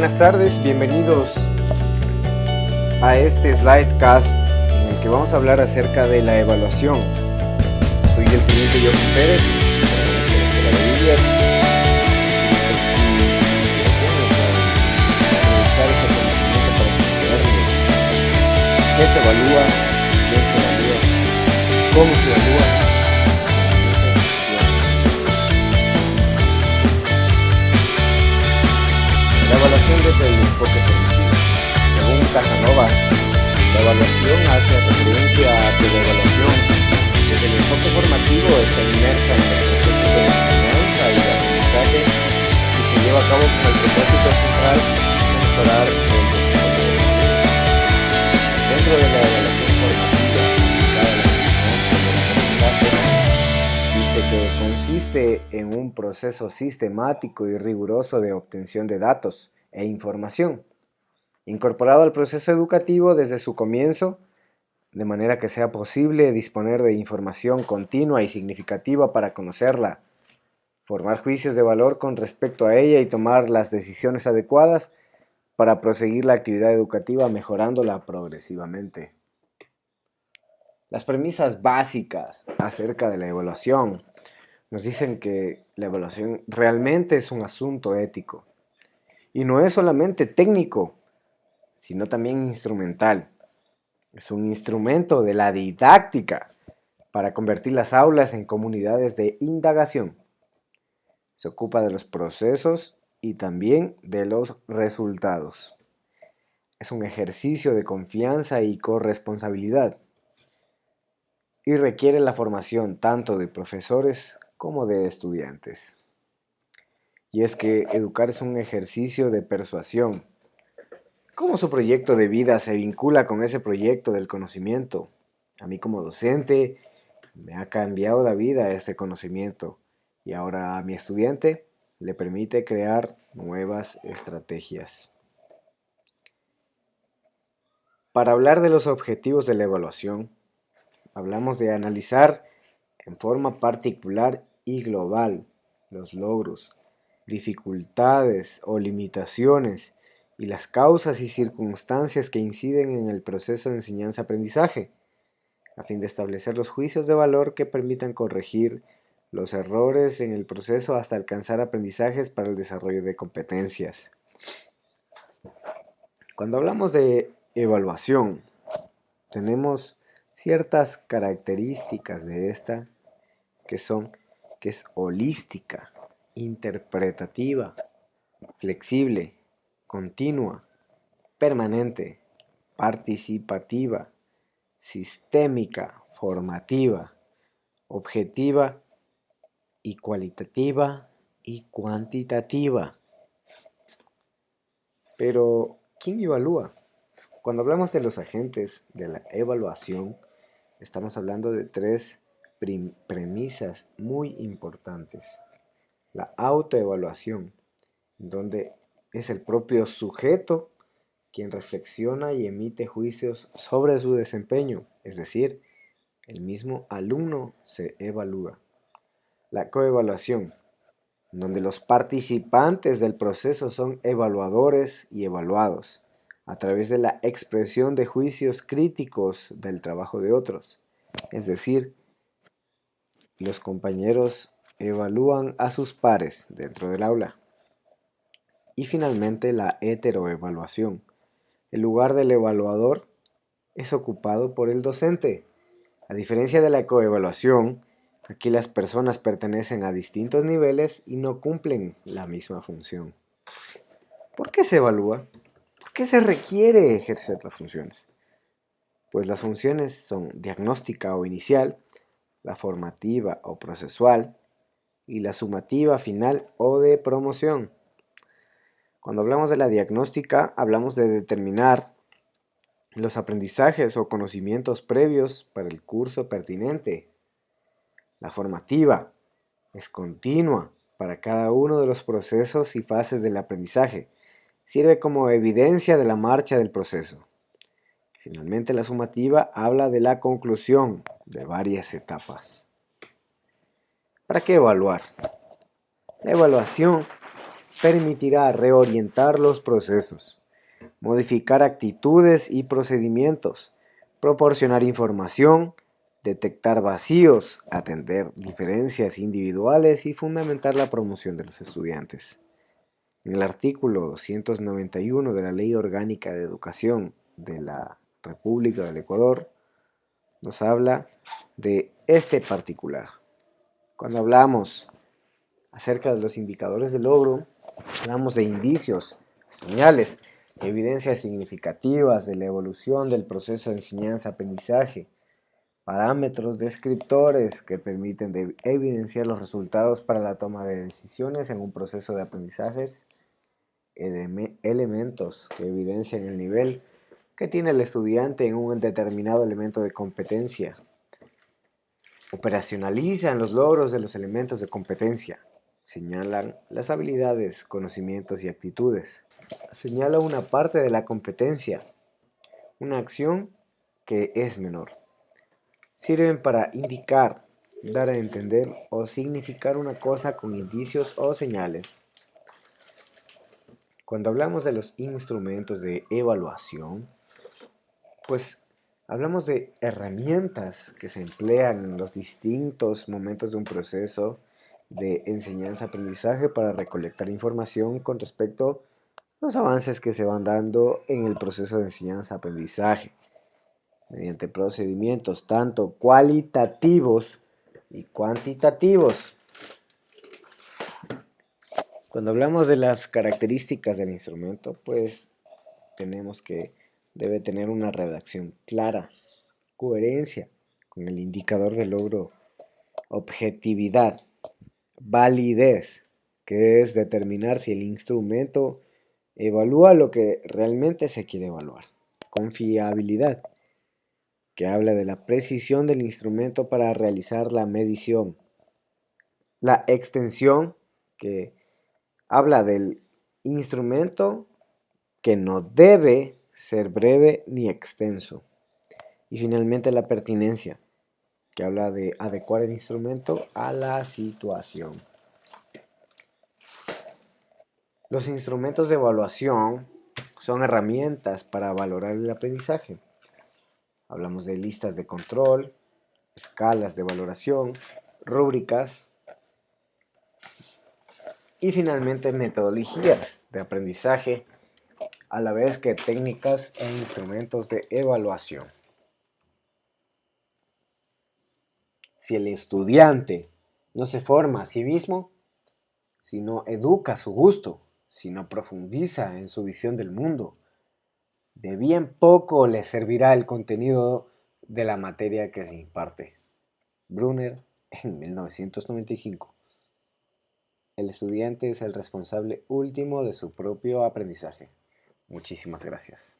Buenas tardes, bienvenidos a este slidecast en el que vamos a hablar acerca de la evaluación. Soy el teniente José Pérez, de la Biblia, qué se evalúa, quién se evalúa, cómo se evalúa. La evaluación desde el enfoque cognitivo. Según Casanova, la evaluación hace referencia a que la evaluación desde el enfoque formativo está inmersa en el proceso de enseñanza y de aprendizaje y se lleva a cabo con el propósito central de mejorar el desarrollo de los niños. Dentro de la evaluación formativa aplicada a la enseñanza y el aprendizaje, dice que consiste en un proceso sistemático y riguroso de obtención de datos e información, incorporado al proceso educativo desde su comienzo, de manera que sea posible disponer de información continua y significativa para conocerla, formar juicios de valor con respecto a ella y tomar las decisiones adecuadas para proseguir la actividad educativa mejorándola progresivamente. Las premisas básicas acerca de la evaluación nos dicen que la evaluación realmente es un asunto ético. Y no es solamente técnico, sino también instrumental. Es un instrumento de la didáctica para convertir las aulas en comunidades de indagación. Se ocupa de los procesos y también de los resultados. Es un ejercicio de confianza y corresponsabilidad. Y requiere la formación tanto de profesores como de estudiantes. Y es que educar es un ejercicio de persuasión. ¿Cómo su proyecto de vida se vincula con ese proyecto del conocimiento? A mí como docente me ha cambiado la vida este conocimiento y ahora a mi estudiante le permite crear nuevas estrategias. Para hablar de los objetivos de la evaluación, hablamos de analizar en forma particular y global los logros, dificultades o limitaciones y las causas y circunstancias que inciden en el proceso de enseñanza-aprendizaje, a fin de establecer los juicios de valor que permitan corregir los errores en el proceso hasta alcanzar aprendizajes para el desarrollo de competencias. Cuando hablamos de evaluación, tenemos ciertas características de esta que es holística, interpretativa, flexible, continua, permanente, participativa, sistémica, formativa, objetiva y cualitativa y cuantitativa. Pero, ¿quién evalúa? Cuando hablamos de los agentes de la evaluación, estamos hablando de tres premisas muy importantes. La autoevaluación, donde es el propio sujeto quien reflexiona y emite juicios sobre su desempeño, es decir, el mismo alumno se evalúa. La coevaluación, donde los participantes del proceso son evaluadores y evaluados, a través de la expresión de juicios críticos del trabajo de otros, es decir, los compañeros evalúan a sus pares dentro del aula. Y finalmente la heteroevaluación. El lugar del evaluador es ocupado por el docente. A diferencia de la coevaluación, aquí las personas pertenecen a distintos niveles y no cumplen la misma función. ¿Por qué se evalúa? ¿Por qué se requiere ejercer las funciones? Pues las funciones son diagnóstica o inicial, la formativa o procesual y la sumativa final o de promoción. Cuando hablamos de la diagnóstica, hablamos de determinar los aprendizajes o conocimientos previos para el curso pertinente. La formativa es continua para cada uno de los procesos y fases del aprendizaje. Sirve como evidencia de la marcha del proceso. Finalmente, la sumativa habla de la conclusión de varias etapas. ¿Para qué evaluar? La evaluación permitirá reorientar los procesos, modificar actitudes y procedimientos, proporcionar información, detectar vacíos, atender diferencias individuales y fundamentar la promoción de los estudiantes. En el artículo 291 de la Ley Orgánica de Educación de la República del Ecuador nos habla de este particular. Cuando hablamos acerca de los indicadores de logro, hablamos de indicios, señales, evidencias significativas de la evolución del proceso de enseñanza-aprendizaje, parámetros descriptores que permiten evidenciar los resultados para la toma de decisiones en un proceso de aprendizajes, elementos que evidencian el nivel que tiene el estudiante en un determinado elemento de competencia, operacionalizan los logros de los elementos de competencia, señalan las habilidades, conocimientos y actitudes, señala una parte de la competencia, una acción que es menor. Sirven para indicar, dar a entender o significar una cosa con indicios o señales. Cuando hablamos de los instrumentos de evaluación, pues hablamos de herramientas que se emplean en los distintos momentos de un proceso de enseñanza-aprendizaje para recolectar información con respecto a los avances que se van dando en el proceso de enseñanza-aprendizaje, mediante procedimientos tanto cualitativos y cuantitativos. Cuando hablamos de las características del instrumento, pues tenemos que debe tener una redacción clara, coherencia con el indicador de logro, objetividad, validez, que es determinar si el instrumento evalúa lo que realmente se quiere evaluar, confiabilidad, que habla de la precisión del instrumento para realizar la medición, la extensión, que habla del instrumento que no debe ser breve ni extenso. Y finalmente la pertinencia, que habla de adecuar el instrumento a la situación. Los instrumentos de evaluación son herramientas para valorar el aprendizaje. Hablamos de listas de control, escalas de valoración, rúbricas y finalmente metodologías de aprendizaje, a la vez que técnicas e instrumentos de evaluación. Si el estudiante no se forma a sí mismo, si no educa a su gusto, si no profundiza en su visión del mundo, de bien poco le servirá el contenido de la materia que se imparte. Brunner, en 1995. El estudiante es el responsable último de su propio aprendizaje. Muchísimas gracias.